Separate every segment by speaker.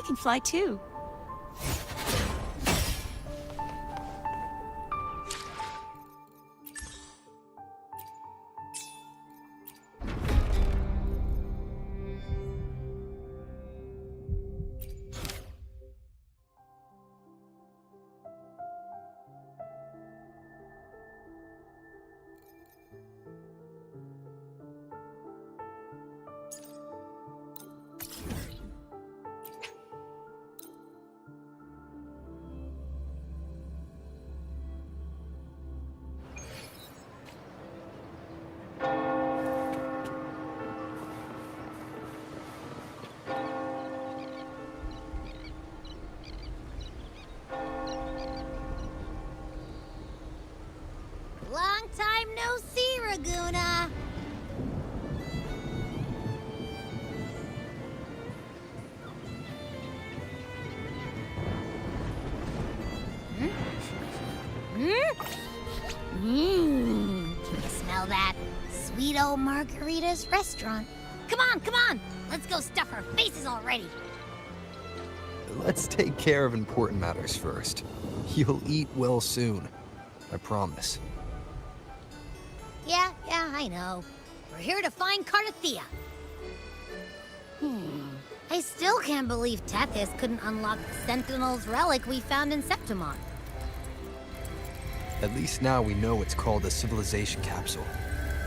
Speaker 1: can fly too.
Speaker 2: Long time no see, Raguna. Can you smell that? Sweet old Margarita's restaurant. Come on, come on! Let's go stuff our faces already.
Speaker 3: Let's take care of important matters first. You'll eat well soon. I promise.
Speaker 2: Yeah, I know. We're here to find Cardathia. I still can't believe Tethys couldn't unlock the Sentinel's relic we found in Septimon.
Speaker 3: At least now we know it's called a civilization capsule.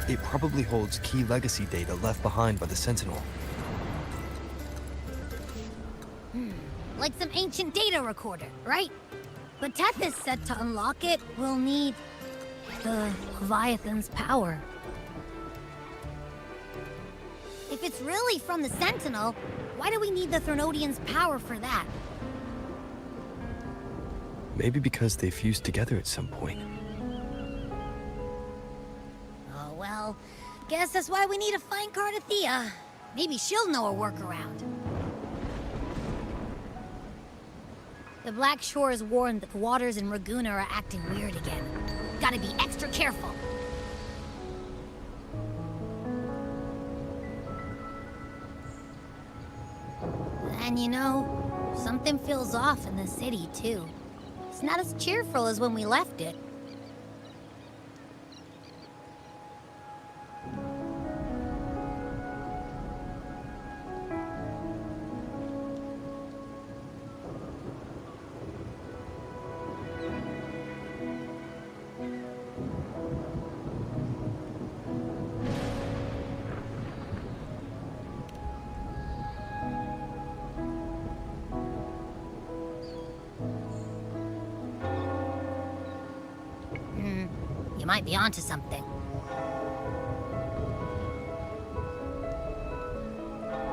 Speaker 3: It probably holds key legacy data left behind by the Sentinel.
Speaker 2: Like some ancient data recorder, right? But Tethys said to unlock it, we'll need the Leviathan's power. If it's really from the Sentinel, why do we need the Threnodian's power for that?
Speaker 3: Maybe because they fused together at some point.
Speaker 2: Oh well, guess that's why we need to find Cardathia. Maybe she'll know a workaround. The Black Shores warned that the waters in Raguna are acting weird again. Gotta be extra careful. And you know, something feels off in the city too. It's not as cheerful as when we left it. You might be onto something.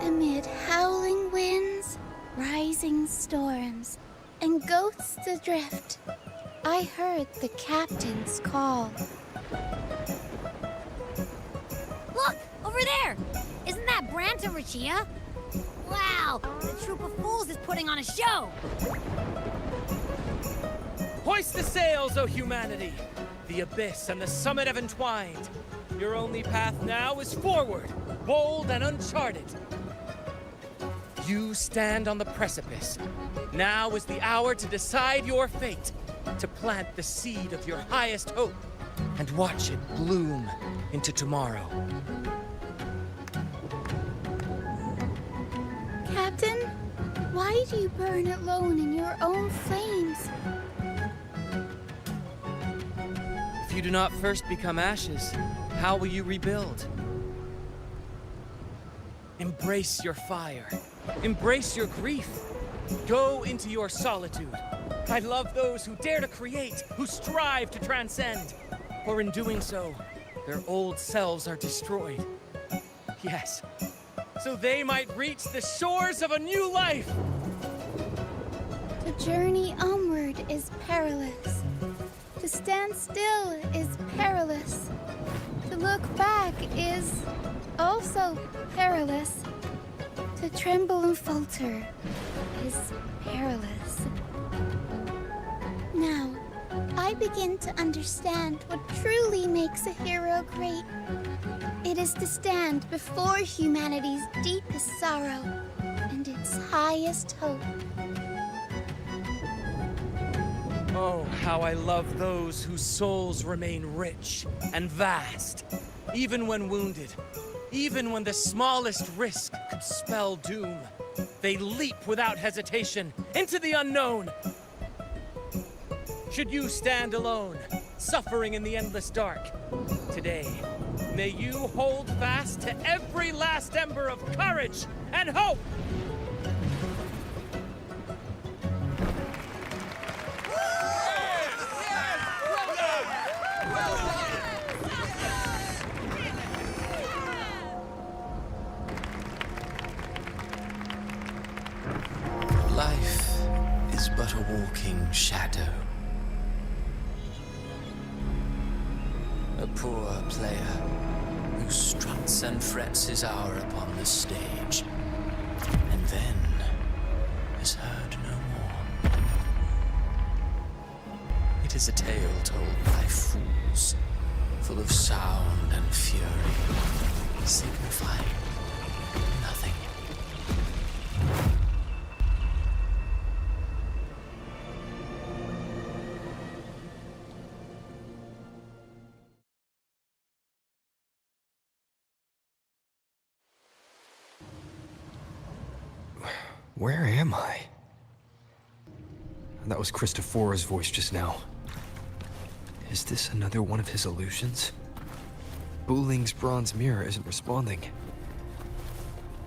Speaker 4: Amid howling winds, rising storms, and ghosts adrift, I heard the captain's call.
Speaker 2: Look! Over there! Isn't that Brant and Rachia? Wow! The troop of fools is putting on a show!
Speaker 5: Hoist the sails, O humanity! The abyss and the summit have entwined. Your only path now is forward, bold and uncharted. You stand on the precipice. Now is the hour to decide your fate, to plant the seed of your highest hope, and watch it bloom into tomorrow.
Speaker 4: Captain, why do you burn alone in your own flames?
Speaker 5: If you do not first become ashes, how will you rebuild? Embrace your fire. Embrace your grief. Go into your solitude. I love those who dare to create, who strive to transcend. For in doing so, their old selves are destroyed. Yes, so they might reach the shores of a new life.
Speaker 4: The journey onward is perilous. To stand still is perilous. To look back is also perilous. To tremble and falter is perilous. Now, I begin to understand what truly makes a hero great. It is to stand before humanity's deepest sorrow and and its highest hope.
Speaker 5: Oh, how I love those whose souls remain rich and vast, even when wounded, even when the smallest risk could spell doom. They leap without hesitation into the unknown. Should you stand alone, suffering in the endless dark, today, may you hold fast to every last ember of courage and hope!
Speaker 1: Life is but a walking shadow. A poor player who struts and frets his hour upon the stage, and then is heard no more. It is a tale told by fools, full of sound and fury, signifying nothing.
Speaker 3: Where am I? That was Christophora's voice just now. Is this another one of his illusions? Buling's bronze mirror isn't responding.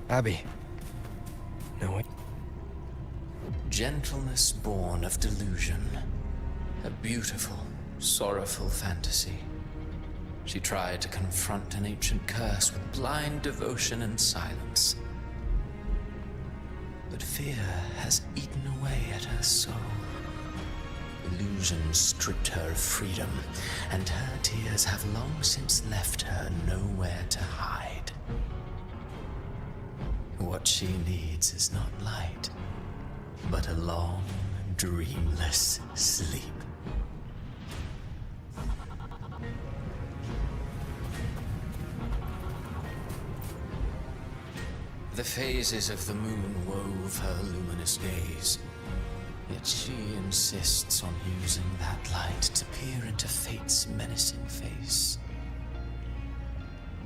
Speaker 3: Abby. No, wait.
Speaker 1: Gentleness born of delusion. A beautiful, sorrowful fantasy. She tried to confront an ancient curse with blind devotion and silence. But fear has eaten away at her soul. Illusion stripped her of freedom, and her tears have long since left her nowhere to hide. What she needs is not light, but a long, dreamless sleep. The phases of the moon wove her luminous gaze, yet she insists on using that light to peer into fate's menacing face.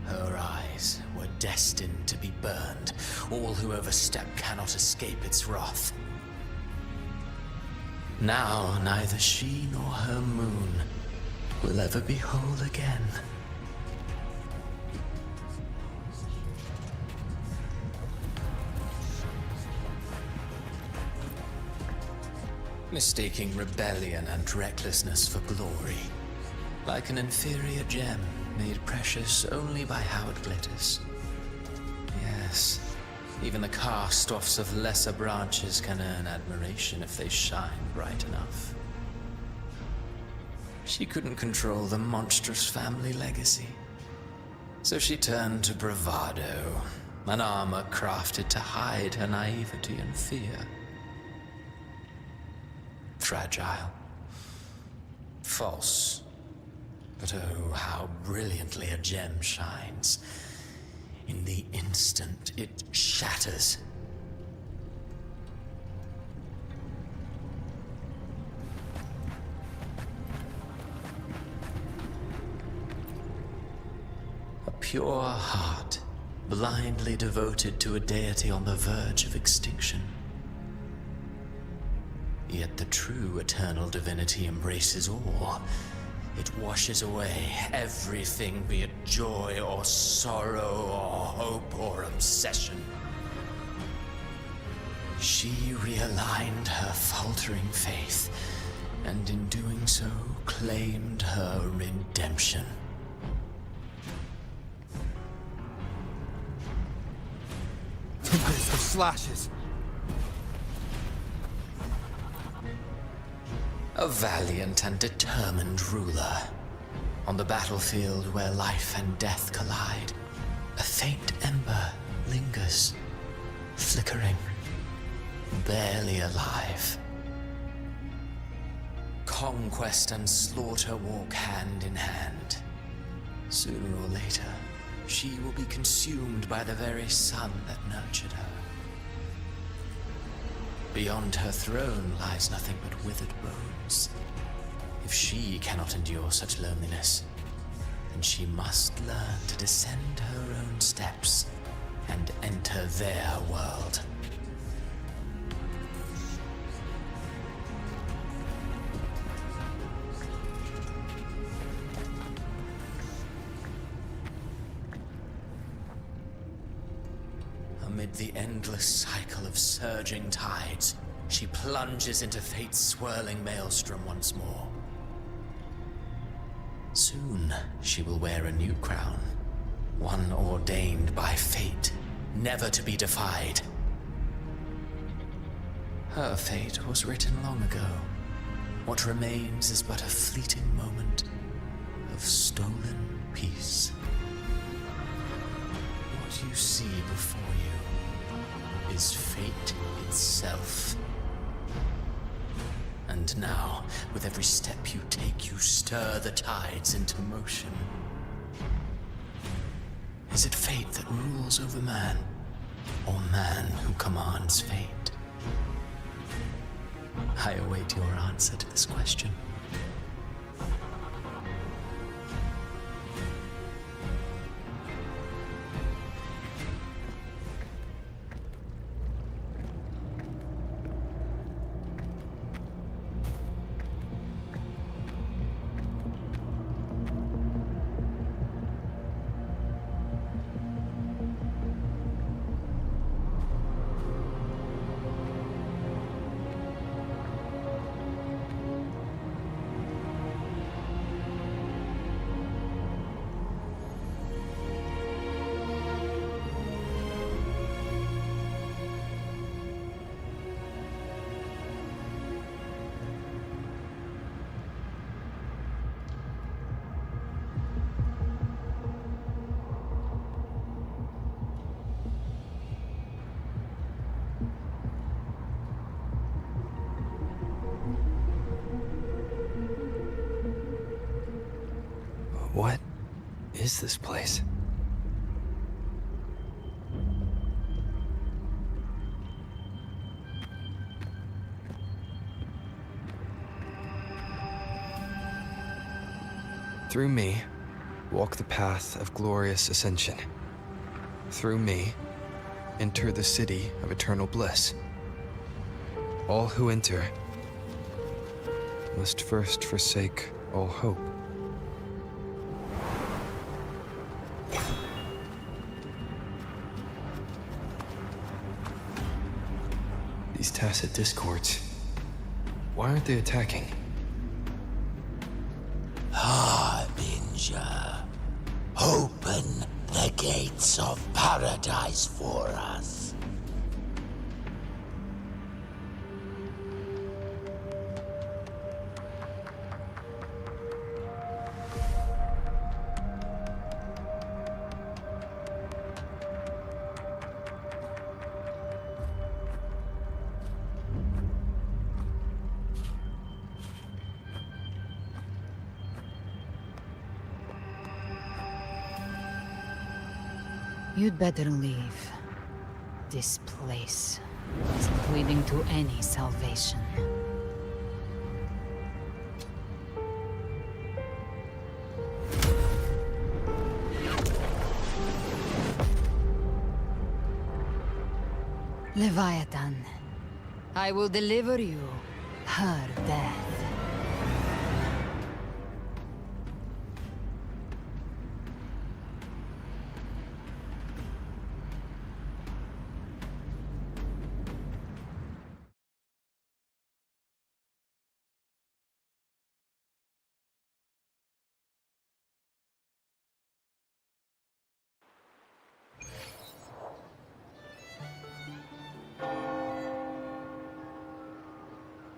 Speaker 1: Her eyes were destined to be burned. All who overstep cannot escape its wrath. Now neither she nor her moon will ever be whole again. Mistaking rebellion and recklessness for glory, like an inferior gem made precious only by how it glitters. Yes, even the cast-offs of lesser branches can earn admiration if they shine bright enough. She couldn't control the monstrous family legacy, so she turned to bravado, an armor crafted to hide her naivety and fear. Fragile, false, but oh, how brilliantly a gem shines. In the instant it shatters. A pure heart, blindly devoted to a deity on the verge of extinction. Yet the true eternal divinity embraces all. It washes away everything, be it joy or sorrow or hope or obsession. She realigned her faltering faith, and in doing so, claimed her redemption.
Speaker 3: Tempest of slashes.
Speaker 1: A valiant and determined ruler. On the battlefield where life and death collide, a faint ember lingers, flickering, barely alive. Conquest and slaughter walk hand in hand. Sooner or later, she will be consumed by the very sun that nurtured her. Beyond her throne lies nothing but withered bones. If she cannot endure such loneliness, then she must learn to descend her own steps and enter their world. Amid the endless cycle of surging tides, she plunges into fate's swirling maelstrom once more. Soon, she will wear a new crown, one ordained by fate, never to be defied. Her fate was written long ago. What remains is but a fleeting moment of stolen peace. What you see before you is fate itself. And now, with every step you take, you stir the tides into motion. Is it fate that rules over man, or man who commands fate? I await your answer to this question.
Speaker 3: What is this place? Through me, walk the path of glorious ascension. Through me, enter the city of eternal bliss. All who enter must first forsake all hope. These tacit discords, why aren't they attacking?
Speaker 6: Harbinger, open the gates of paradise for us.
Speaker 7: You'd better leave. This place isn't leading to any salvation. Leviathan, I will deliver you her death.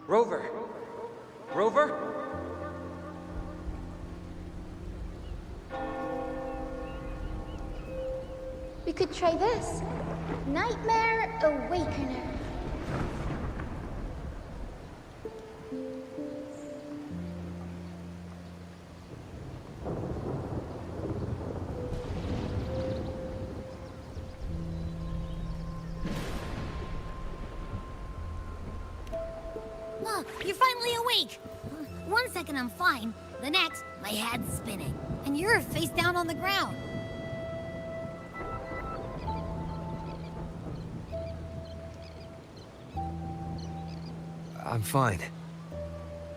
Speaker 5: Rover! Rover?
Speaker 4: We could try this. Nightmare Awakener.
Speaker 2: break! One second I'm fine, the next, my head's spinning. And you're face down on the ground.
Speaker 3: I'm fine.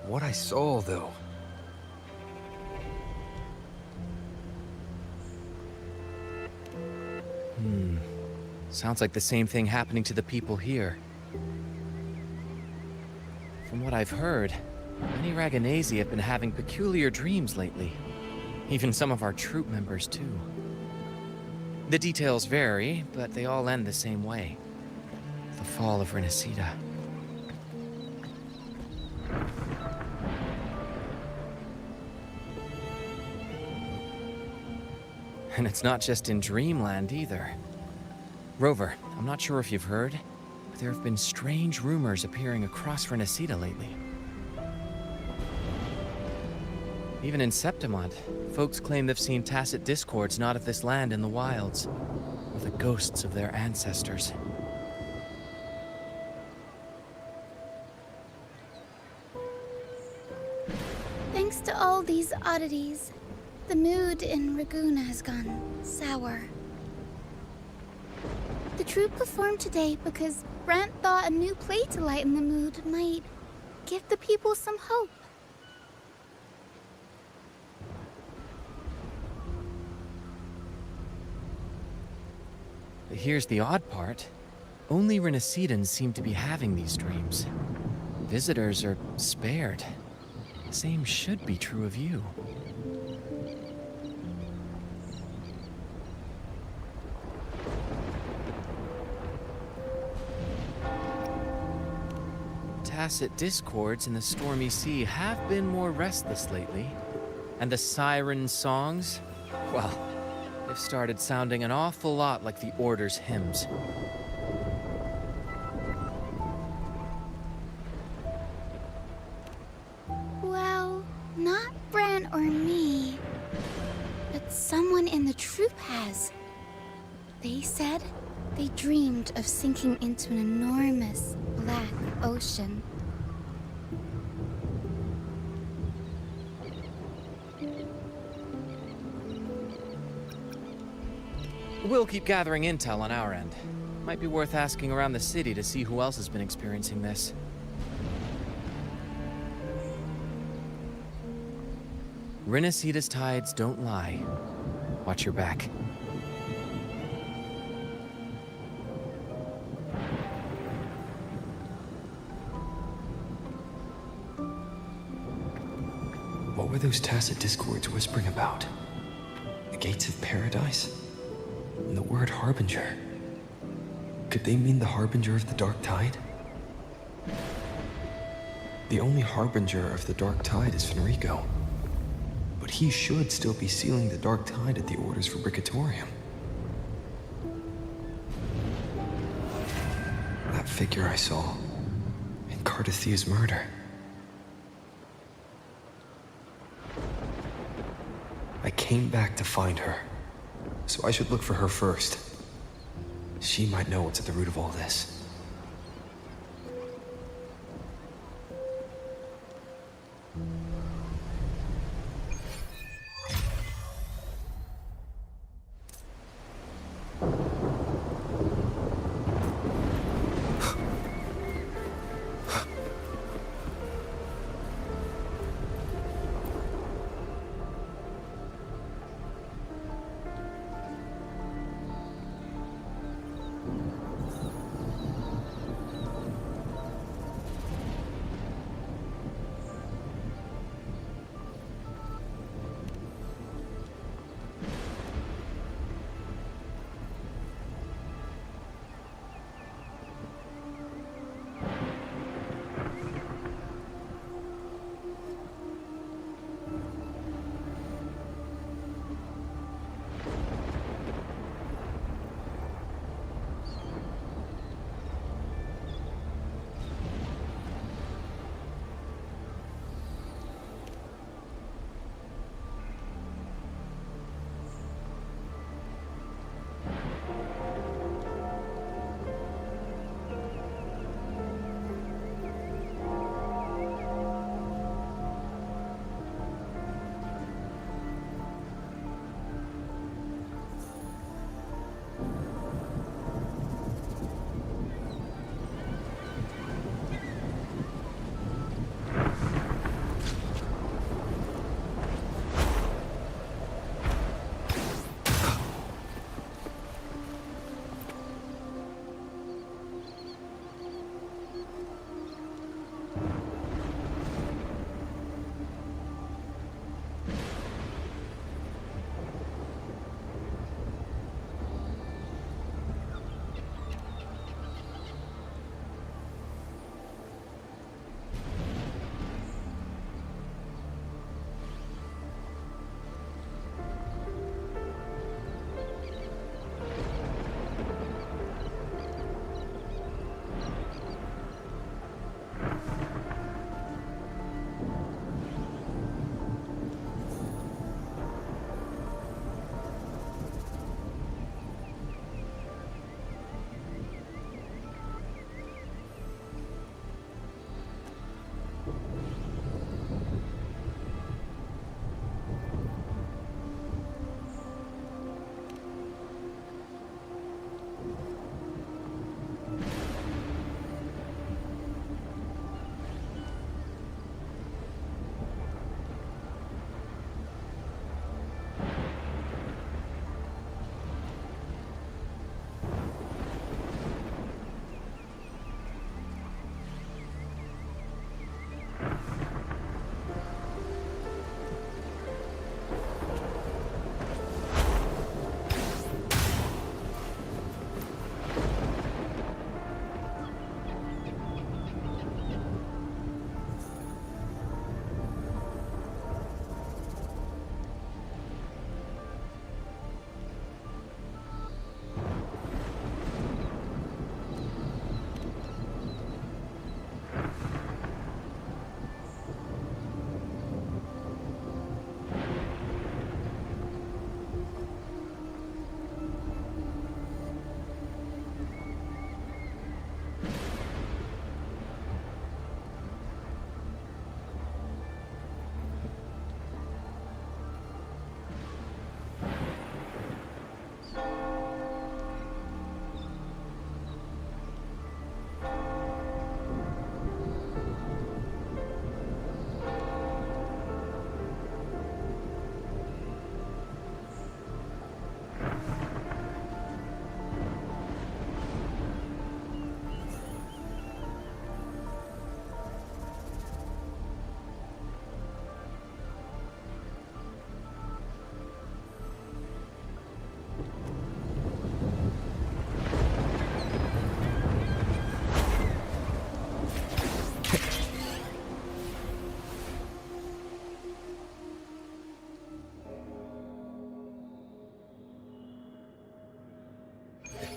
Speaker 3: What I saw, though.
Speaker 5: Sounds like the same thing happening to the people here. From what I've heard, many Raganesi have been having peculiar dreams lately. Even some of our troop members, too. The details vary, but they all end the same way. The fall of Renacida. And it's not just in Dreamland, either. Rover, I'm not sure if you've heard, but there have been strange rumors appearing across Renacida lately. Even in Septimont, folks claim they've seen tacit discords not of this land in the wilds, or the ghosts of their ancestors.
Speaker 4: Thanks to all these oddities, the mood in Raguna has gone sour. The troupe performed today because Brant thought a new play to lighten the mood might give the people some hope.
Speaker 5: But here's the odd part. Only Renacidans seem to be having these dreams. Visitors are spared. The same should be true of you. Tacit discords in the stormy sea have been more restless lately. And the siren songs, well, they've started sounding an awful lot like the Order's hymns.
Speaker 4: Well, not Bran or me, but someone in the troupe has. They said they dreamed of sinking into an enormous black ocean.
Speaker 5: We'll keep gathering intel on our end. Might be worth asking around the city to see who else has been experiencing this. Renacida's tides don't lie. Watch your back.
Speaker 3: What were those tacit discords whispering about? The gates of paradise? And the word harbinger? Could they mean the harbinger of the dark tide? The only harbinger of the dark tide is Fenrico. But he should still be sealing the dark tide at the Order's Fabricatorium. That figure I saw in Cardathia's murder. I came back to find her, so I should look for her first. She might know what's at the root of all this.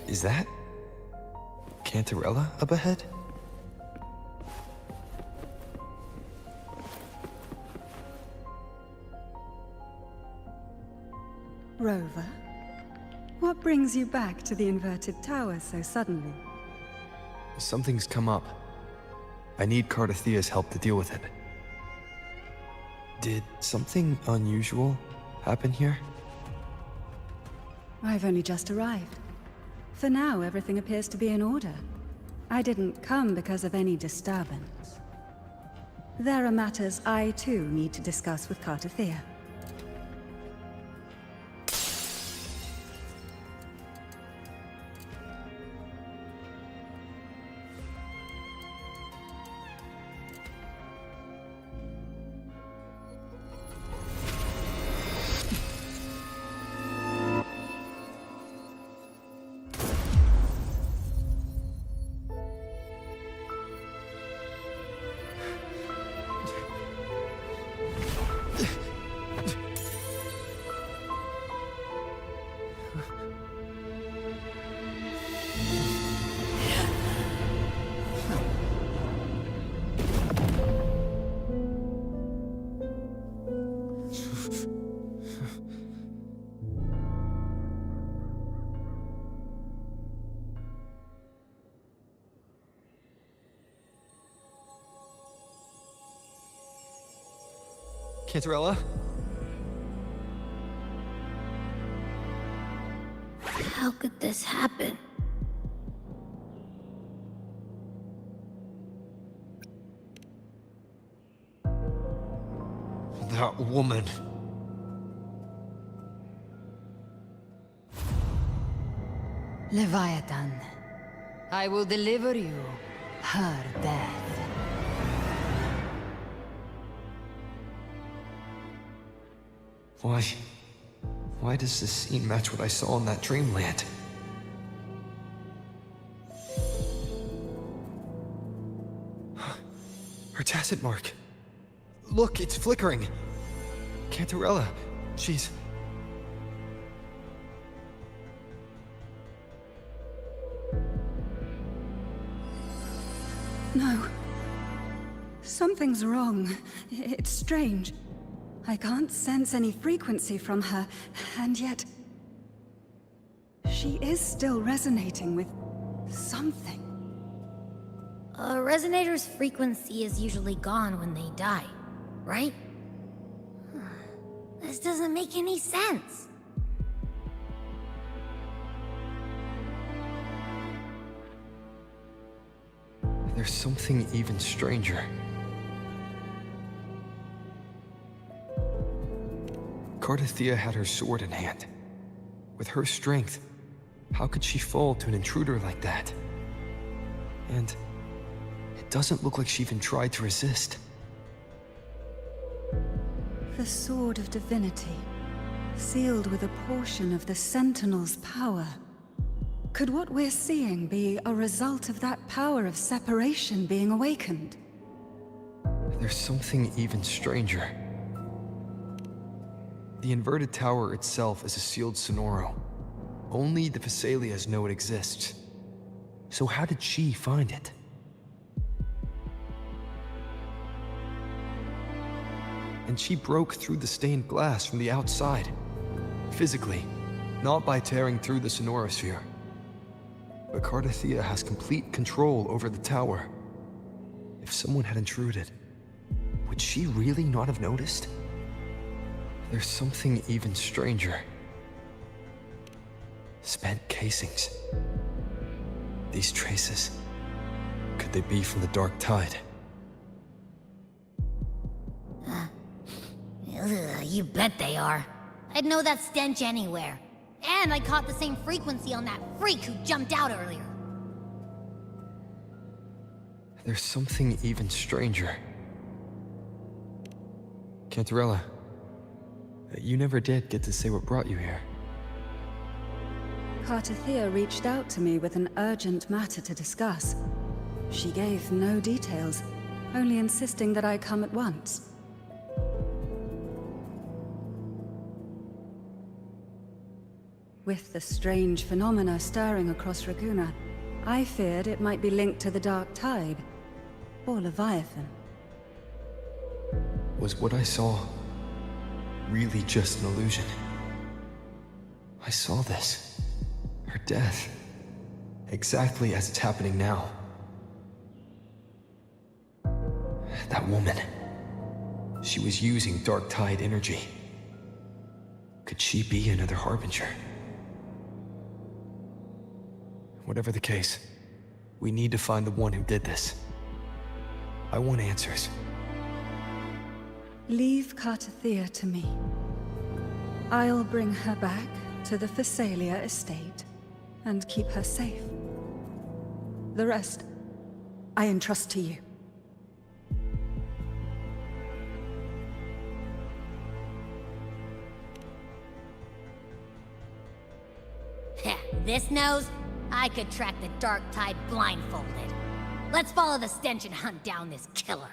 Speaker 3: Is that Cantarella up ahead?
Speaker 8: Rover, what brings you back to the inverted tower so suddenly?
Speaker 3: Something's come up. I need Cardathea's help to deal with it. Did something unusual happen here?
Speaker 8: I've only just arrived. For now, everything appears to be in order. I didn't come because of any disturbance. There are matters I too need to discuss with Cardathea.
Speaker 3: Cantarella?
Speaker 2: How could this happen?
Speaker 3: That woman.
Speaker 7: Leviathan, I will deliver you her death.
Speaker 3: Why does this scene match what I saw in that dreamland? Her tacit mark. Look, it's flickering. Cantarella, she's...
Speaker 8: No. Something's wrong. It's strange. I can't sense any frequency from her, and yet... she is still resonating with something.
Speaker 2: A resonator's frequency is usually gone when they die, right? This doesn't make any sense.
Speaker 3: There's something even stranger. Cardathea had her sword in hand. With her strength, how could she fall to an intruder like that? And it doesn't look like she even tried to resist.
Speaker 8: The Sword of Divinity, sealed with a portion of the Sentinel's power. Could what we're seeing be a result of that power of separation being awakened?
Speaker 3: There's something even stranger. The inverted tower itself is a sealed sonoro. Only the Vesalias know it exists. So how did she find it? And she broke through the stained glass from the outside. Physically, not by tearing through the sonorosphere. But Cardathea has complete control over the tower. If someone had intruded, would she really not have noticed? There's something even stranger. Spent casings. These traces, could they be from the Dark Tide?
Speaker 2: You bet they are. I'd know that stench anywhere. And I caught the same frequency on that freak who jumped out earlier.
Speaker 3: There's something even stranger. Cantarella, you never did get to say what brought you here.
Speaker 8: Cardathea reached out to me with an urgent matter to discuss. She gave no details, only insisting that I come at once. With the strange phenomena stirring across Raguna, I feared it might be linked to the Dark Tide, or Leviathan.
Speaker 3: Was what I saw really just an illusion? I saw this. Her death. Exactly as it's happening now. That woman. She was using Dark Tide energy. Could she be another Harbinger? Whatever the case, we need to find the one who did this. I want answers.
Speaker 8: Leave Cartathea to me. I'll bring her back to the Phasalia estate and keep her safe. The rest, I entrust to you.
Speaker 2: This nose? I could track the Dark Tide blindfolded. Let's follow the stench and hunt down this killer.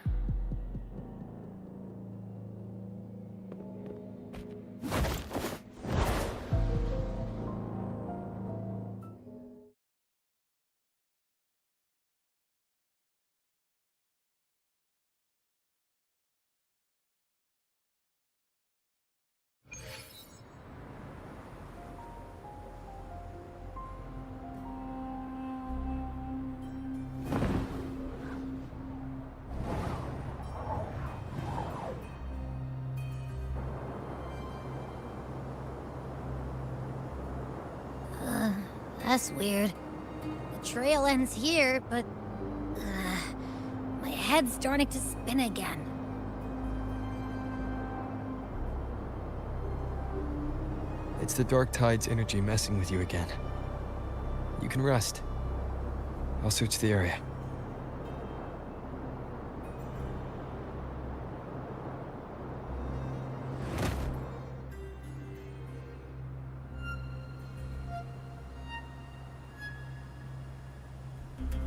Speaker 2: That's weird. The trail ends here, but... my head's starting to spin again.
Speaker 3: It's the Dark Tide's energy messing with you again. You can rest. I'll search the area.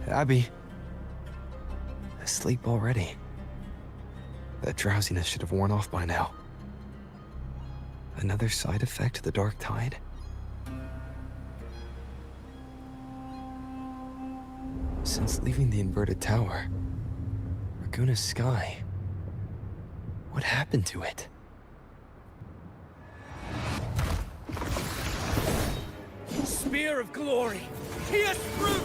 Speaker 3: Abby. Asleep already. That drowsiness should have worn off by now. Another side effect of the Dark Tide? Since leaving the inverted tower, Raguna's sky, what happened to it?
Speaker 5: Spear of glory! Pierce through!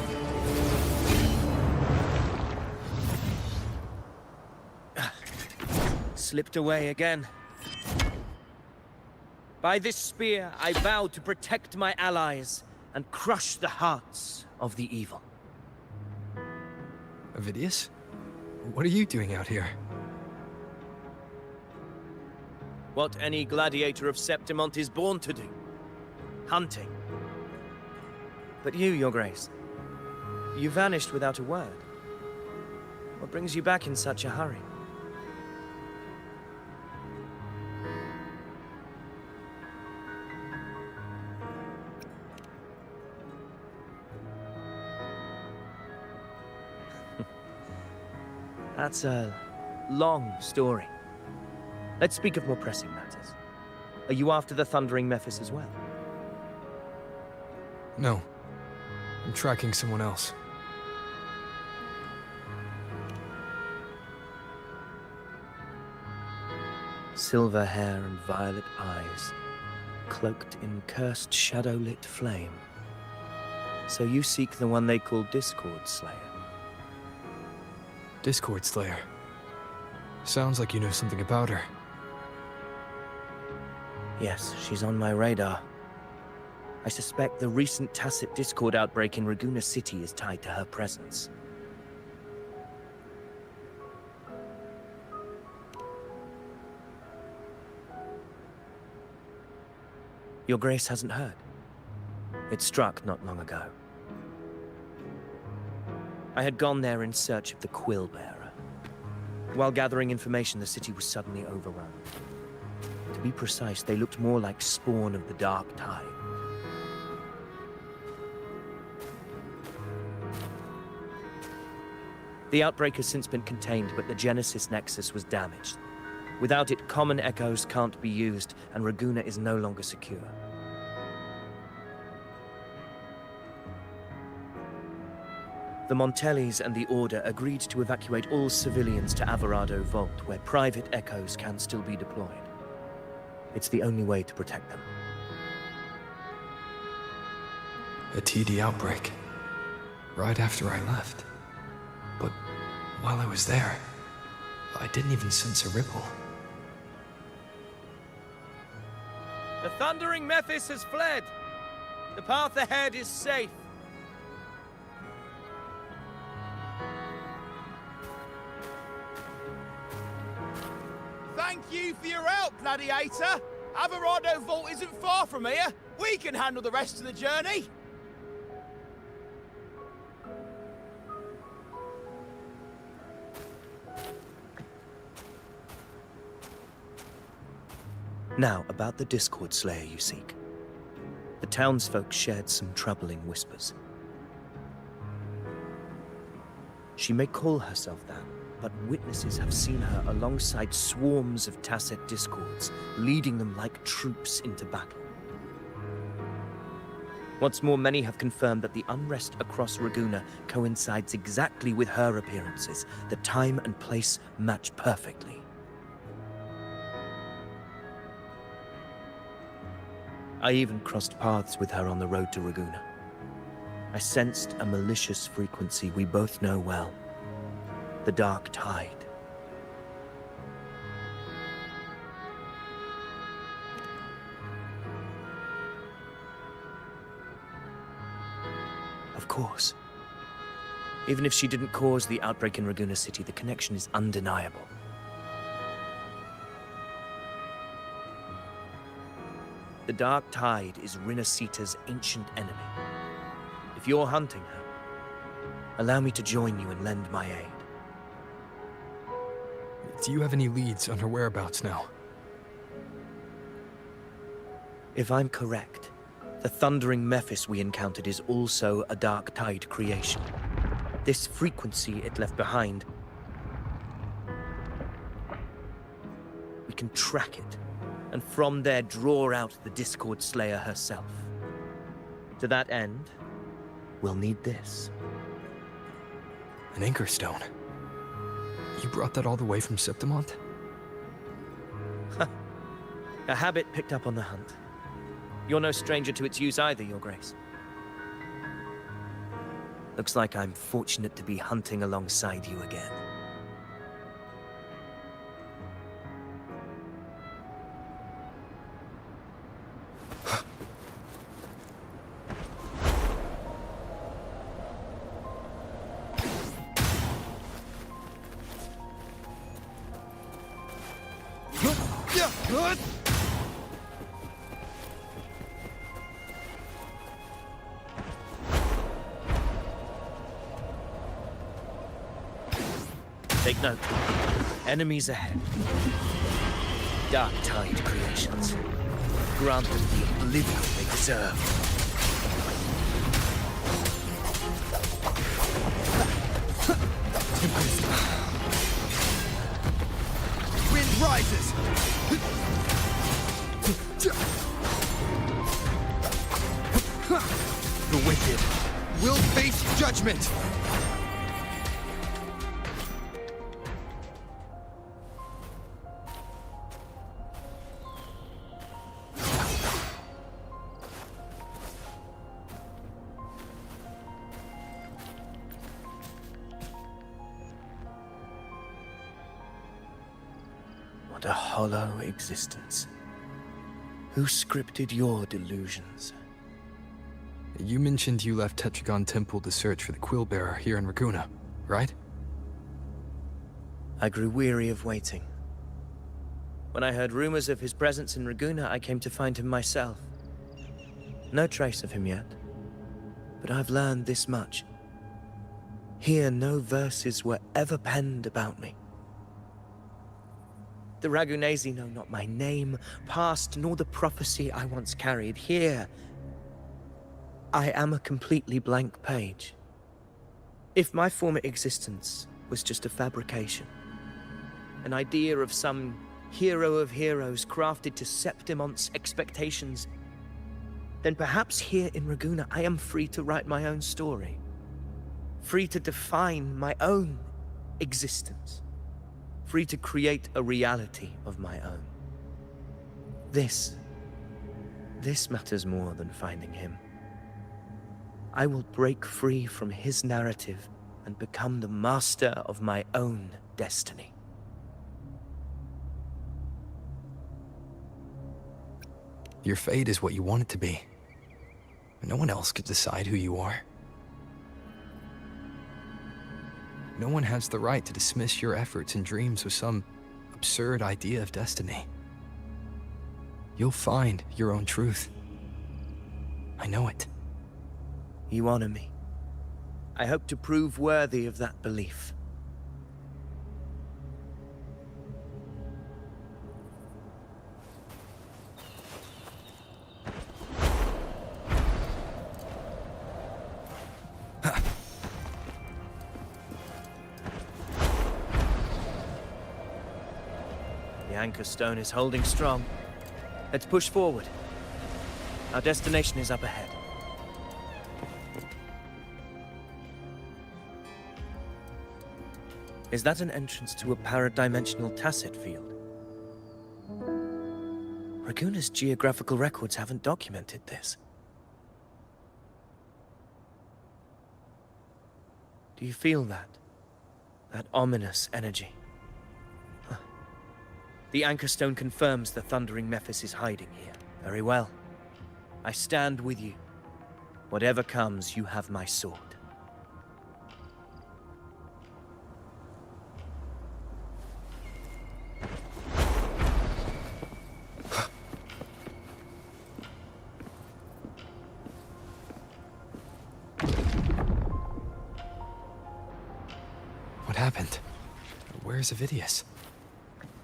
Speaker 5: Slipped away again. By this spear, I vow to protect my allies and crush the hearts of the evil.
Speaker 3: Avidius? What are you doing out here?
Speaker 5: What any gladiator of Septimont is born to do. Hunting. But you, Your Grace, you vanished without a word. What brings you back in such a hurry? That's a long story. Let's speak of more pressing matters. Are you after the Thundering Mephis as well?
Speaker 3: No. I'm tracking someone else.
Speaker 5: Silver hair and violet eyes, cloaked in cursed shadow-lit flame. So you seek the one they call Discord Slayer.
Speaker 3: Discord Slayer. Sounds like you know something about her.
Speaker 5: Yes, she's on my radar. I suspect the recent tacit Discord outbreak in Raguna City is tied to her presence. Your Grace hasn't heard. It struck not long ago. I had gone there in search of the Quill Bearer. While gathering information, the city was suddenly overrun. To be precise, they looked more like spawn of the Dark Tide. The outbreak has since been contained, but the Genesis Nexus was damaged. Without it, common echoes can't be used, and Raguna is no longer secure. The Montellis and the Order agreed to evacuate all civilians to Averado Vault, where private echoes can still be deployed. It's the only way to protect them.
Speaker 3: A TD outbreak. Right after I left. But while I was there, I didn't even sense a ripple.
Speaker 5: The Thundering Mephis has fled. The path ahead is safe.
Speaker 9: Thank you for your help, Gladiator. Averado Vault isn't far from here. We can handle the rest of the journey.
Speaker 5: Now, about the Discord Slayer you seek. The townsfolk shared some troubling whispers. She may call herself that, but witnesses have seen her alongside swarms of Tacet Discords, leading them like troops into battle. What's more, many have confirmed that the unrest across Raguna coincides exactly with her appearances. The time and place match perfectly. I even crossed paths with her on the road to Raguna. I sensed a malicious frequency we both know well. The Dark Tide. Of course. Even if she didn't cause the outbreak in Raguna City, the connection is undeniable. The Dark Tide is Rinasita's ancient enemy. If you're hunting her, allow me to join you and lend my aid.
Speaker 3: Do you have any leads on her whereabouts now?
Speaker 5: If I'm correct, the Thundering Mephis we encountered is also a Dark Tide creation. This frequency it left behind, we can track it, and from there draw out the Discord Slayer herself. To that end, we'll need this.
Speaker 3: An Anchor Stone. You brought that all the way from Septimont?
Speaker 5: A habit picked up on the hunt. You're no stranger to its use either, Your Grace. Looks like I'm fortunate to be hunting alongside you again. Take note. Enemies ahead. Dark Tide creations. Grant them the oblivion they deserve.
Speaker 9: Wind rises.
Speaker 3: The wicked will face judgment!
Speaker 5: What a hollow existence. Who scripted your delusions?
Speaker 3: You mentioned you left Tetragon Temple to search for the Quill Bearer here in Raguna, right?
Speaker 5: I grew weary of waiting. When I heard rumors of his presence in Raguna, I came to find him myself. No trace of him yet, but I've learned this much. Here, no verses were ever penned about me. The Ragunesi know not my name, past, nor the prophecy I once carried. Here, I am a completely blank page. If my former existence was just a fabrication, an idea of some hero of heroes crafted to Septimont's expectations, then perhaps here in Raguna I am free to write my own story. Free to define my own existence. Free to create a reality of my own. This matters more than finding him. I will break free from his narrative and become the master of my own destiny.
Speaker 3: Your fate is what you want it to be. No one else could decide who you are. No one has the right to dismiss your efforts and dreams with some absurd idea of destiny. You'll find your own truth. I know it.
Speaker 5: You honor me. I hope to prove worthy of that belief. The anchor stone is holding strong. Let's push forward. Our destination is up ahead. Is that an entrance to a paradimensional tacit field? Raguna's geographical records haven't documented this. Do you feel that? That ominous energy? Huh. The anchor stone confirms the thundering Mephis is hiding here. Very well. I stand with you. Whatever comes, you have my sword.
Speaker 3: What happened? Where's Avidius?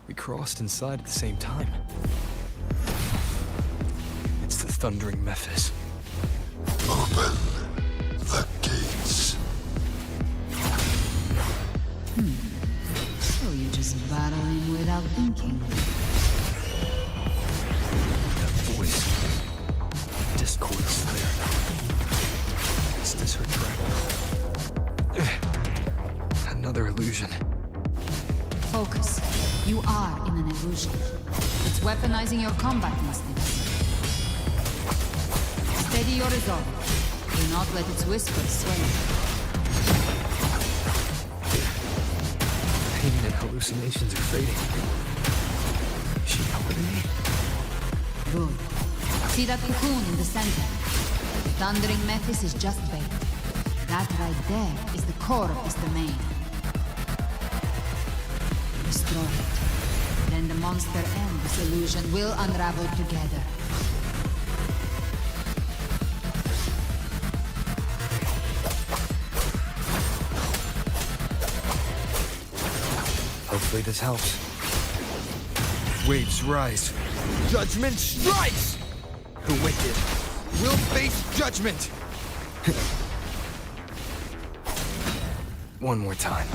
Speaker 3: We crossed inside at the same time. It's the thundering Mephis.
Speaker 6: Open the gates.
Speaker 7: So you just battle him without thinking.
Speaker 3: That voice. Discord flare. Is this her threat? Another illusion.
Speaker 7: Focus. You are in an illusion. It's weaponizing your combat instincts. Steady your resolve. Do not let its whispers sway you.
Speaker 3: Pain and hallucinations are fading. Is she helping me?
Speaker 7: Good. See that cocoon in the center? The thundering Mephis is just bait. That right there is the core of this domain. Destroy it. Then the monster and this illusion will unravel together.
Speaker 3: Hopefully this helps. Waves rise. Judgment strikes! The wicked will face judgment! One more time.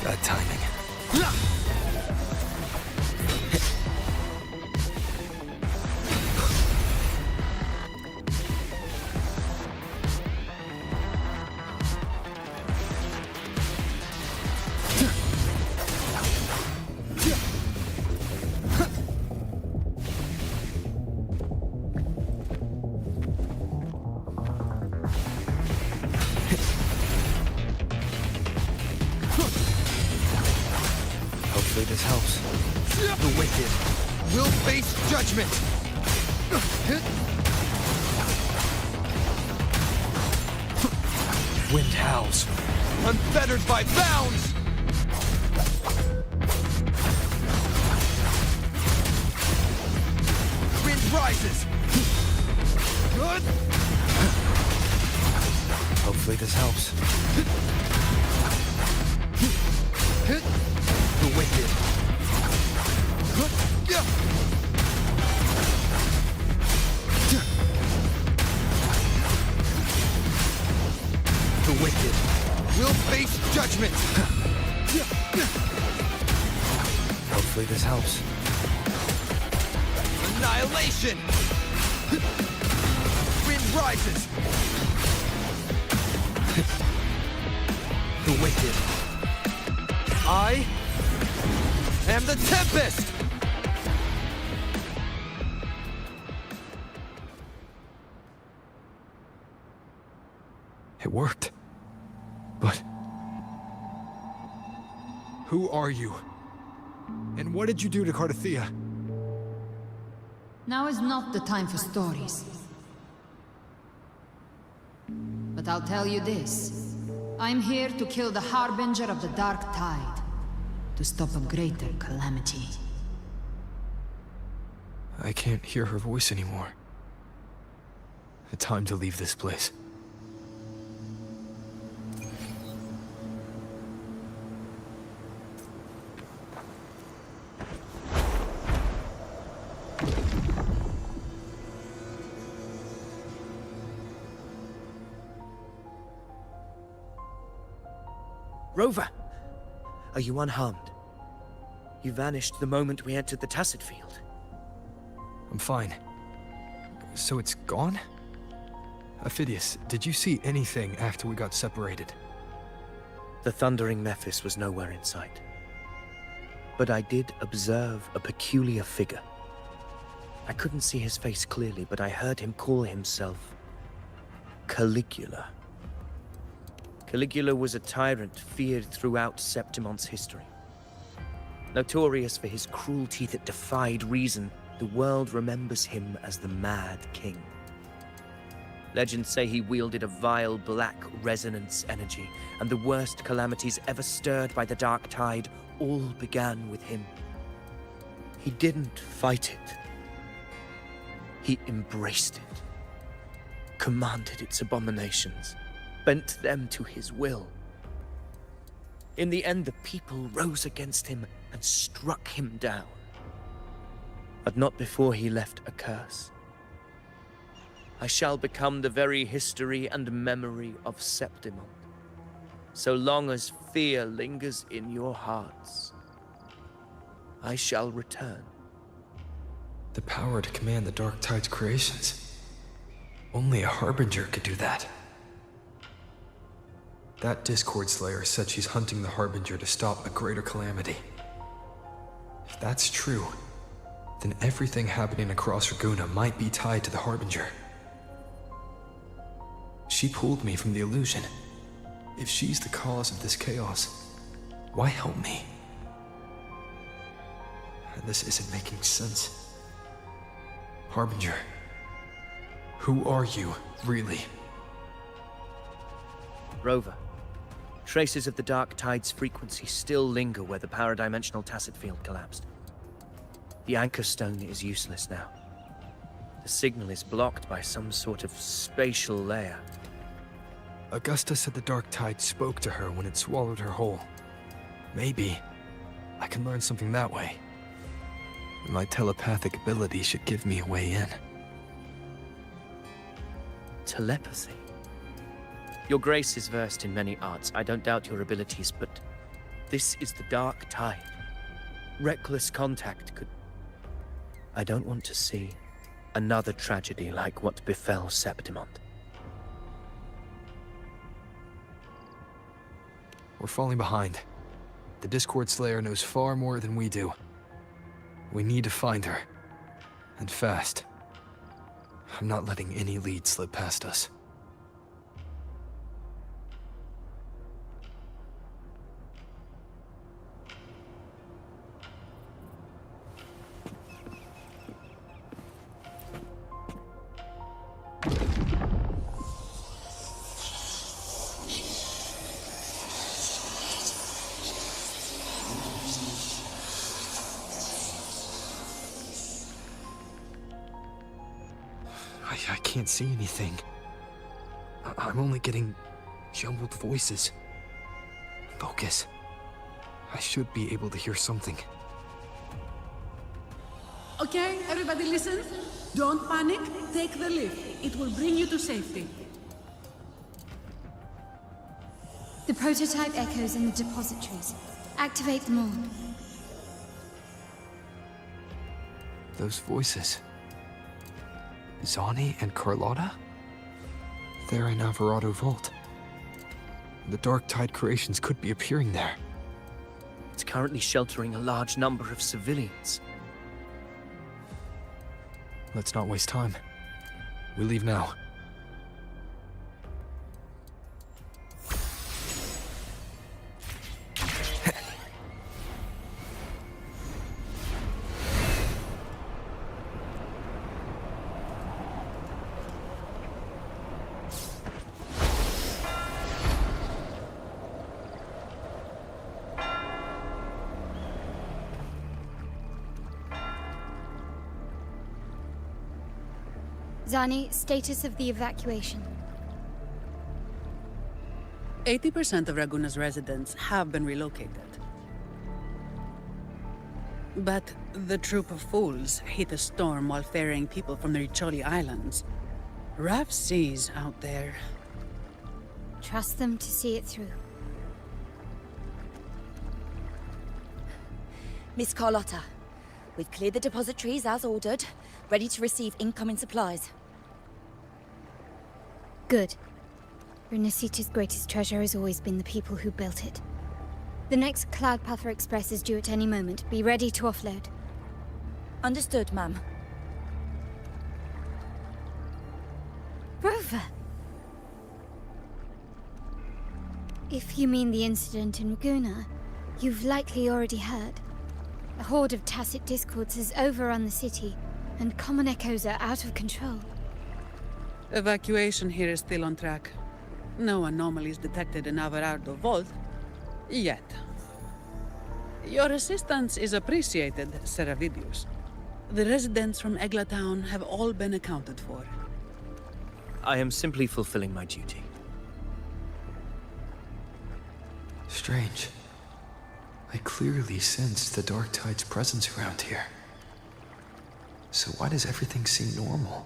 Speaker 3: That timing. Hopefully this helps. The wicked will face judgment! Wind howls, unfettered by bounds! Wind rises! Good! Hopefully this helps. The wicked. The wicked will face judgment. Hopefully this helps. Annihilation! Wind rises! The wicked. I am the Tempest! It worked. But... who are you? And what did you do to Cardathia?
Speaker 7: Now is not the time for stories. But I'll tell you this. I'm here to kill the Harbinger of the Dark Tide. To stop a greater calamity.
Speaker 3: I can't hear her voice anymore. Time to leave this place.
Speaker 10: Rover! Are you unharmed? You vanished the moment we entered the Tacit Field.
Speaker 3: I'm fine. So it's gone? Ophidius, did you see anything after we got separated?
Speaker 10: The thundering Mephis was nowhere in sight. But I did observe a peculiar figure. I couldn't see his face clearly, but I heard him call himself Caligula. Caligula was a tyrant feared throughout Septimon's history. Notorious for his cruelty that defied reason, the world remembers him as the Mad King. Legends say he wielded a vile black resonance energy, and the worst calamities ever stirred by the Dark Tide all began with him. He didn't fight it. He embraced it, commanded its abominations, bent them to his will. In the end, the people rose against him and struck him down. But not before he left a curse. I shall become the very history and memory of Septimon. So long as fear lingers in your hearts, I shall return.
Speaker 3: The power to command the Dark Tide's creations. Only a Harbinger could do that. That Discord Slayer said she's hunting the Harbinger to stop a greater calamity. If that's true, then everything happening across Raguna might be tied to the Harbinger. She pulled me from the illusion. If she's the cause of this chaos, why help me? This isn't making sense. Harbinger, who are you, really?
Speaker 10: Rover, traces of the Dark Tide's frequency still linger where the paradimensional Tacit Field collapsed. The Anchor Stone is useless now. The signal is blocked by some sort of spatial layer.
Speaker 3: Augusta said the Dark Tide spoke to her when it swallowed her whole. Maybe I can learn something that way. My telepathic ability should give me a way in.
Speaker 10: Telepathy? Your Grace is versed in many arts. I don't doubt your abilities, but this is the Dark Tide. Reckless contact could... I don't want to see another tragedy like what befell Septimon.
Speaker 3: We're falling behind. The Discord Slayer knows far more than we do. We need to find her. And fast. I'm not letting any lead slip past us. I can't see anything. I'm only getting jumbled voices. Focus. I should be able to hear something.
Speaker 11: Okay, everybody listen. Don't panic. Take the lift. It will bring you to safety.
Speaker 4: The prototype echoes in the depositories. Activate them all.
Speaker 3: Those voices. Zani and Carlotta? They're in Alvarado Vault. The Dark Tide creations could be appearing there.
Speaker 10: It's currently sheltering a large number of civilians.
Speaker 3: Let's not waste time. We leave now.
Speaker 4: Zani, status of the evacuation.
Speaker 11: 80% of Raguna's residents have been relocated. But the troop of fools hit a storm while ferrying people from the Riccioli Islands. Rough seas out there.
Speaker 4: Trust them to see it through.
Speaker 12: Miss Carlotta, we've cleared the depositories as ordered, ready to receive incoming supplies.
Speaker 4: Good. Renacita's greatest treasure has always been the people who built it. The next Cloudpather Express is due at any moment. Be ready to offload.
Speaker 12: Understood, ma'am.
Speaker 4: Rover! If you mean the incident in Raguna, you've likely already heard. A horde of tacit discords has overrun the city, and common echoes are out of control.
Speaker 11: Evacuation here is still on track. No anomalies detected in Alvarado Vault. Yet. Your assistance is appreciated, Seravidius. The residents from Eglatown have all been accounted for.
Speaker 10: I am simply fulfilling my duty.
Speaker 3: Strange. I clearly sensed the Dark Tide's presence around here. So why does everything seem normal?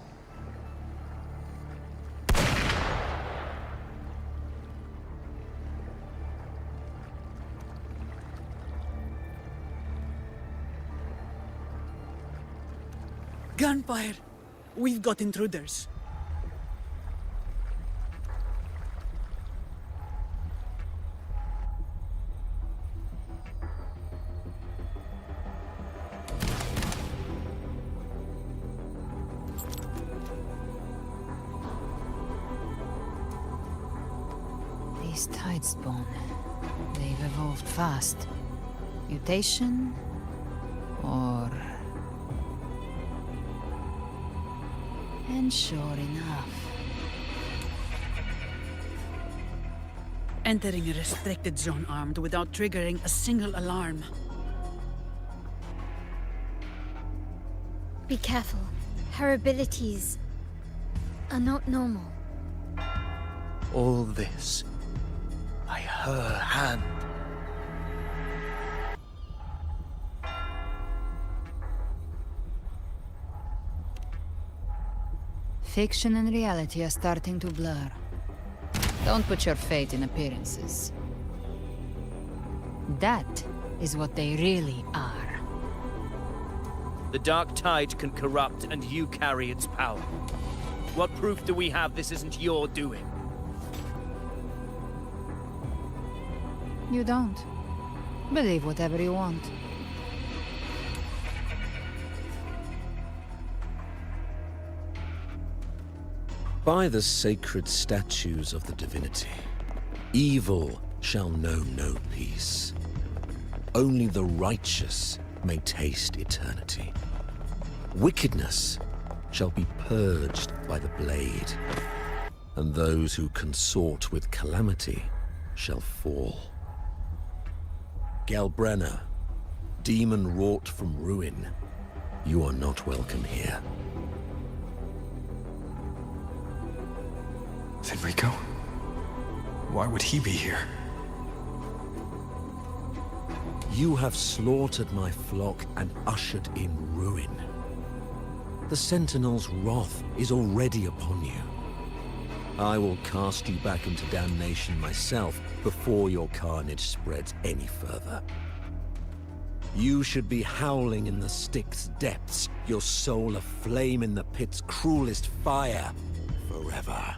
Speaker 11: Gunfire! We've got intruders.
Speaker 7: These Tidespawn, they've evolved fast. Mutation? Or... And sure enough...
Speaker 11: Entering a restricted zone armed without triggering a single alarm.
Speaker 4: Be careful. Her abilities are not normal.
Speaker 10: All this by her hand.
Speaker 7: Fiction and reality are starting to blur. Don't put your faith in appearances. That is what they really are.
Speaker 10: The Dark Tide can corrupt, and you carry its power. What proof do we have this isn't your doing?
Speaker 7: You don't. Believe whatever you want.
Speaker 13: By the sacred statues of the divinity, evil shall know no peace. Only the righteous may taste eternity. Wickedness shall be purged by the blade, and those who consort with calamity shall fall. Galbrenna, demon wrought from ruin, you are not welcome here.
Speaker 3: Fenrico? Why would he be here?
Speaker 13: You have slaughtered my flock and ushered in ruin. The Sentinel's wrath is already upon you. I will cast you back into damnation myself before your carnage spreads any further. You should be howling in the Styx's depths, your soul aflame in the pit's cruelest fire, forever.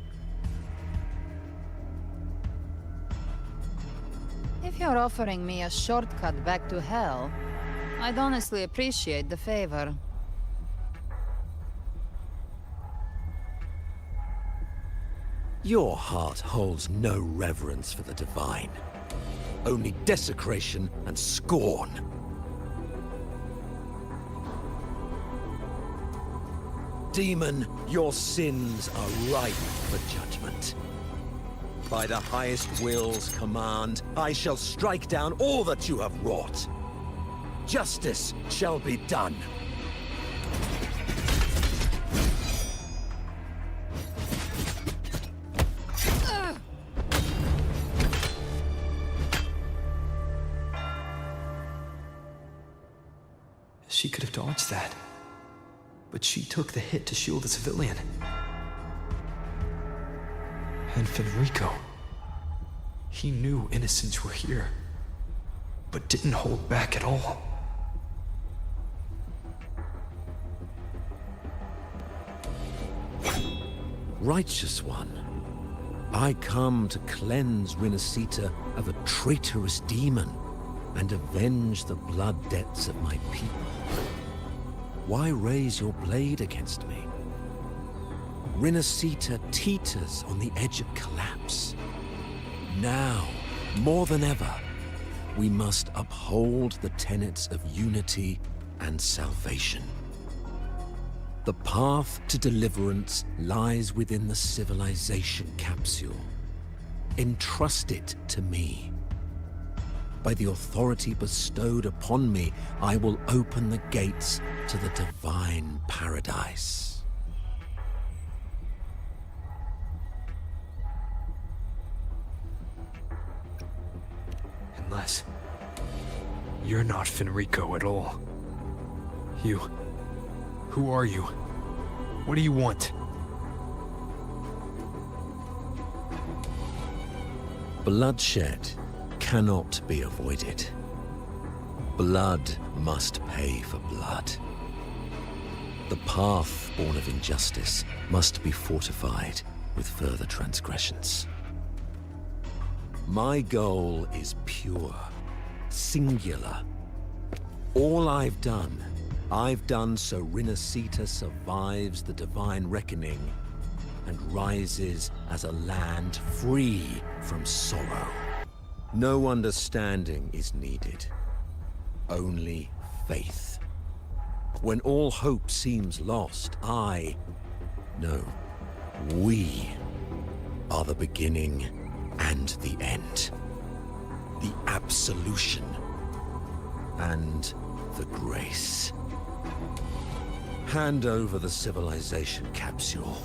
Speaker 7: If you're offering me a shortcut back to hell, I'd honestly appreciate the favor.
Speaker 13: Your heart holds no reverence for the divine. Only desecration and scorn. Demon, your sins are ripe for judgment. By the highest will's command, I shall strike down all that you have wrought. Justice shall be done.
Speaker 3: She could have dodged that. But she took the hit to shield a civilian. And Fenrico. He knew innocents were here, but didn't hold back at all.
Speaker 13: Righteous One, I come to cleanse Rinascita of a traitorous demon and avenge the blood debts of my people. Why raise your blade against me? Rinascita teeters on the edge of collapse. Now, more than ever, we must uphold the tenets of unity and salvation. The path to deliverance lies within the civilization capsule. Entrust it to me. By the authority bestowed upon me, I will open the gates to the divine paradise.
Speaker 3: Unless you're not Fenrico at all. Who are you? What do you want?
Speaker 13: Bloodshed cannot be avoided. Blood must pay for blood. The path born of injustice must be fortified with further transgressions. My goal is pure, singular. All I've done so Rinascita survives the divine reckoning and rises as a land free from sorrow. No understanding is needed, only faith. When all hope seems lost, we are the beginning and the end. The absolution and the grace. Hand over the civilization capsule.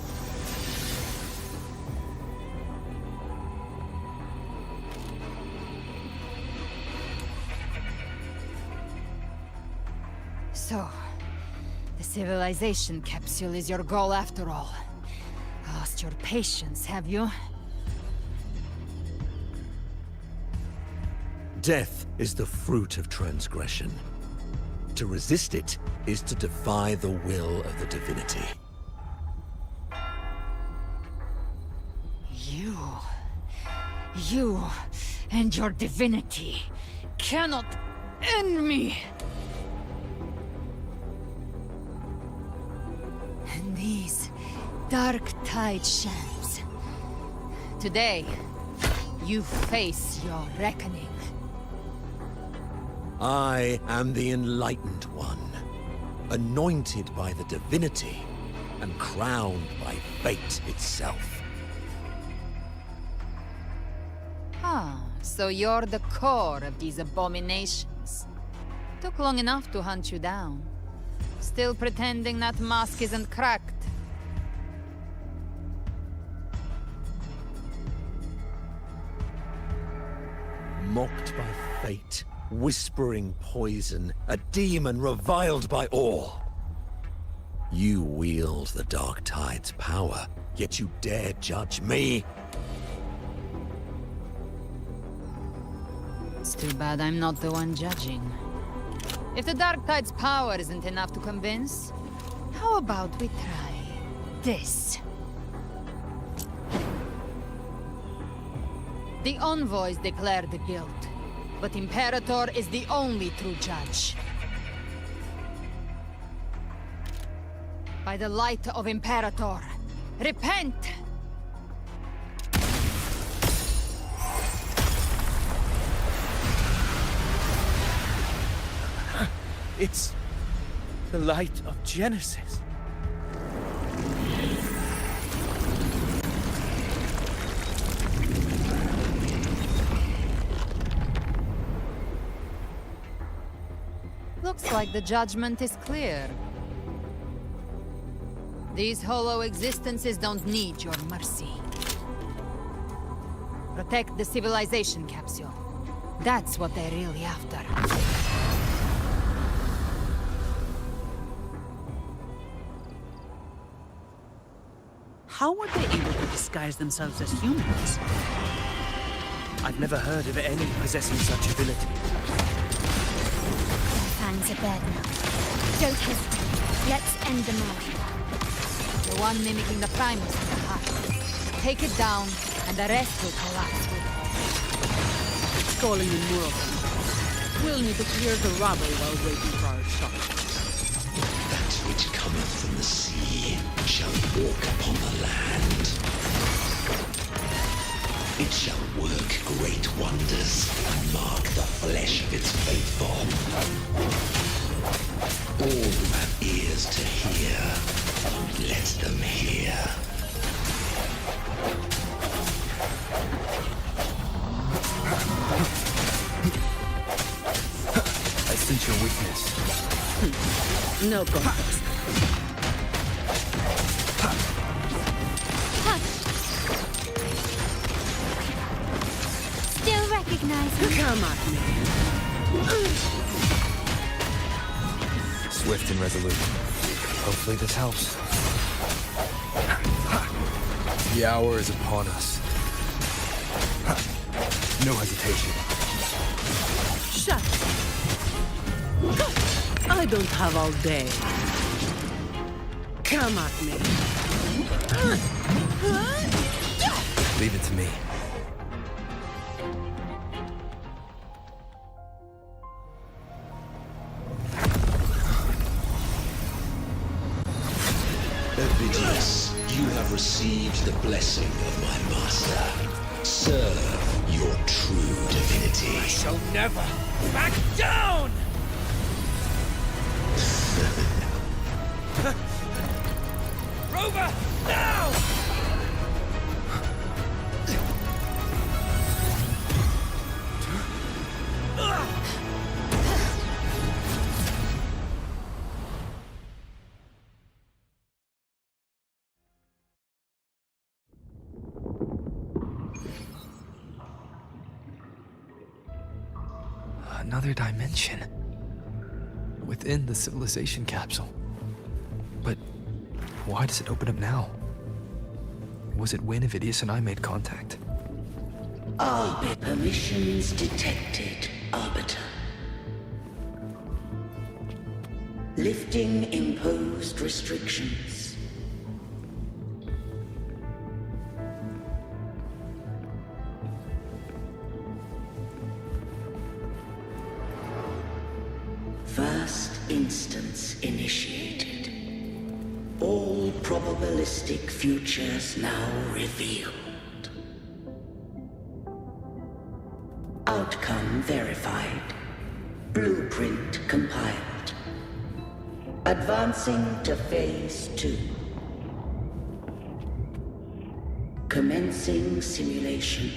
Speaker 7: So, the civilization capsule is your goal after all. Lost your patience, have you?
Speaker 13: Death is the fruit of transgression. To resist it is to defy the will of the divinity.
Speaker 7: You and your divinity cannot end me! And these dark tide shams. Today, you face your reckoning.
Speaker 13: I am the Enlightened One, anointed by the divinity and crowned by fate itself.
Speaker 7: Ah, so you're the core of these abominations. Took long enough to hunt you down. Still pretending that mask isn't cracked.
Speaker 13: Mocked by fate, whispering poison, a demon reviled by all. You wield the Dark Tide's power, yet you dare judge me?
Speaker 7: It's too bad I'm not the one judging. If the Dark Tide's power isn't enough to convince, how about we try this? The envoys declare the guilt, but Imperator is the only true judge. By the light of Imperator, repent!
Speaker 10: It's the light of Genesis.
Speaker 7: Looks like the judgment is clear. These hollow existences don't need your mercy. Protect the civilization capsule. That's what they're really after.
Speaker 11: How were they able to disguise themselves as humans?
Speaker 10: I've never heard of any possessing such ability.
Speaker 2: Fangs are bared now. Don't hesitate. Let's end them all.
Speaker 7: The one mimicking the Primus in the heart. Take it down, and the rest will collapse with it.
Speaker 11: Calling in more of them. We'll need to clear the rubble while waiting for our shot.
Speaker 6: That which cometh from the sea shall walk upon the land. It shall work great wonders and mark the flesh of its faithful. All who have ears to hear, let them hear.
Speaker 3: I sense your weakness.
Speaker 11: No contest.
Speaker 2: Still recognize me.
Speaker 11: Come at me.
Speaker 3: Swift and resolute. Hopefully this helps. The hour is upon us. No hesitation.
Speaker 11: Shut. I don't have all day. Come at me.
Speaker 3: Leave it to me.
Speaker 6: Ovidius, you have received the blessing of my master. Serve your true divinity.
Speaker 5: I shall never back down! Rover, now!
Speaker 3: Another dimension. Within the civilization capsule. But why does it open up now? Was it when Ovidius and I made contact?
Speaker 14: Arbit permissions detected, Arbiter. Lifting imposed restrictions. First instance initiated. All probabilistic futures now revealed. Outcome verified. Blueprint compiled. Advancing to Phase 2. Commencing simulation.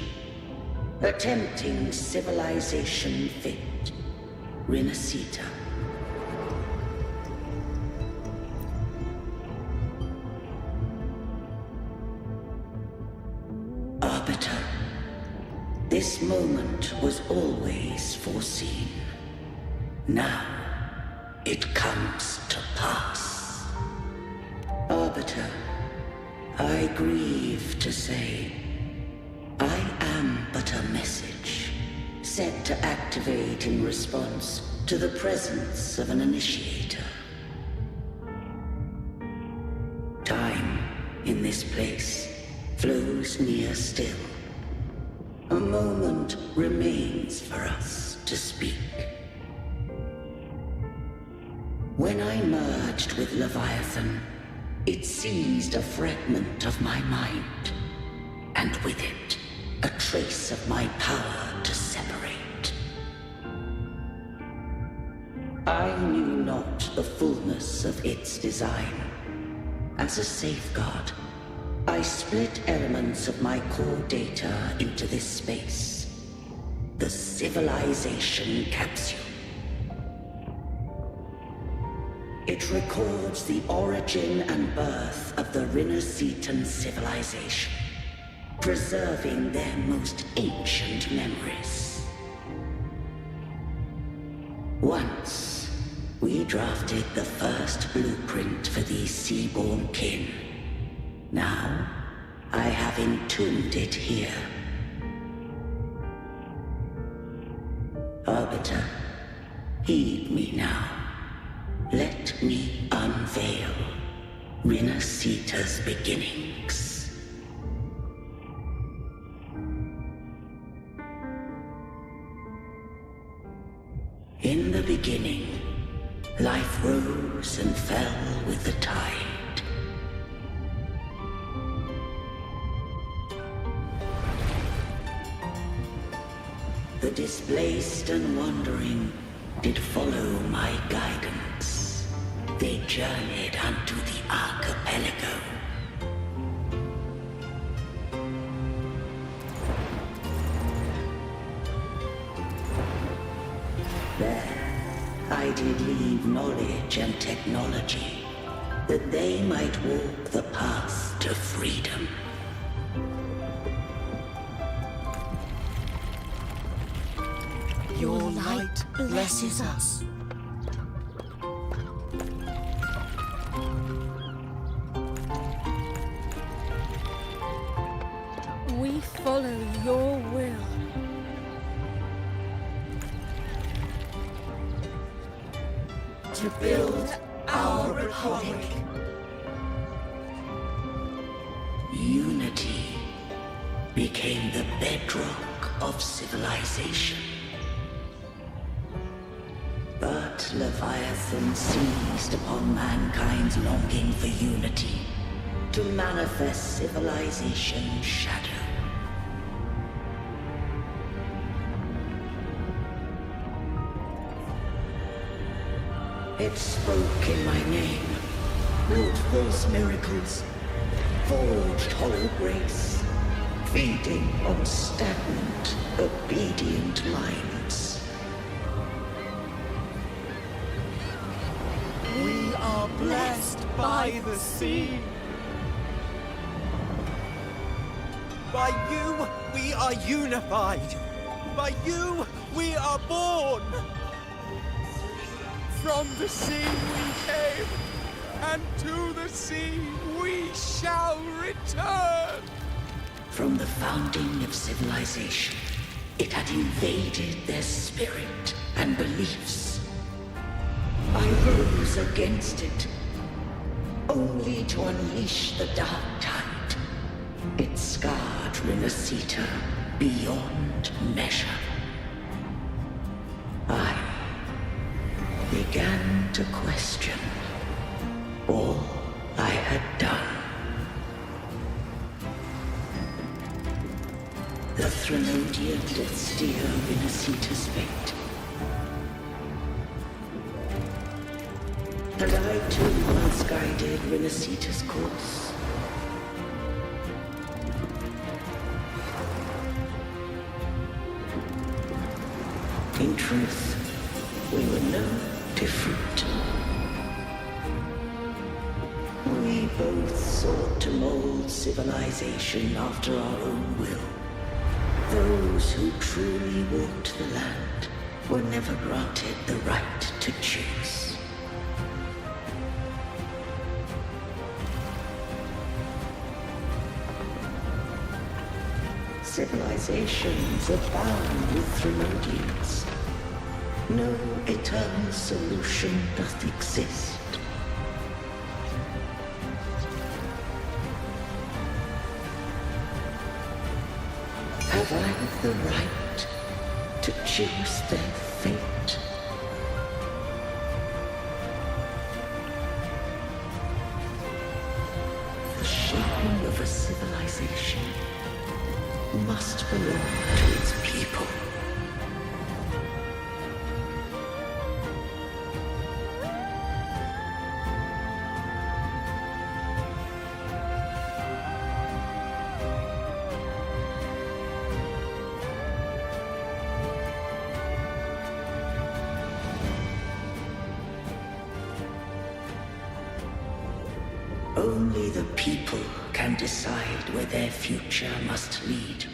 Speaker 14: Attempting civilization fit. Renacita. Arbiter. This moment was always foreseen. Now, it comes to pass. Arbiter, I grieve to say, I am but a message, set to activate in response to the presence of an initiator. Time in this place flows near still. A moment remains for us to speak. When I merged with Leviathan, it seized a fragment of my mind, and with it, a trace of my power to separate. I knew not the fullness of its design. As a safeguard, I split elements of my core data into this space, the Civilization Capsule. It records the origin and birth of the Rinnesetan civilization, preserving their most ancient memories. Once, we drafted the first blueprint for these seaborn kin. Now, I have entombed it here. Arbiter, heed me now. Let me unveil Rinneseta's beginnings. In the beginning, life rose and fell with the tide. The displaced and wandering did follow my guidance. They journeyed unto the archipelago. There, I did leave knowledge and technology, that they might walk the path to freedom.
Speaker 15: Your light blesses us.
Speaker 16: We follow your will.
Speaker 14: To build our republic. Unity became the bedrock of civilization. But Leviathan seized upon mankind's longing for unity to manifest civilization's shadow. It spoke in my name, wrought false miracles, forged hollow grace, feeding on stagnant, obedient minds.
Speaker 9: We are blessed by the sea. By you, we are unified. By you, we are born. From the sea we came, and to the sea we shall return.
Speaker 14: From the founding of civilization, it had invaded their spirit and beliefs. I rose against it, only to unleash the dark tide. It scarred Rinneseta beyond measure. I began to question all I had done. The Threnodian did steer Rinneseta's fate. And I too once guided Rinneseta's course. In truth, we were no different. We both sought to mold civilization after our own will. Those who truly walked the land were never granted the right to choose. Civilizations abound with Threnodians. No eternal solution doth exist. Have I the right to choose their fate? The shaping of a civilization must belong to its people. Only the people can decide where their future must lead.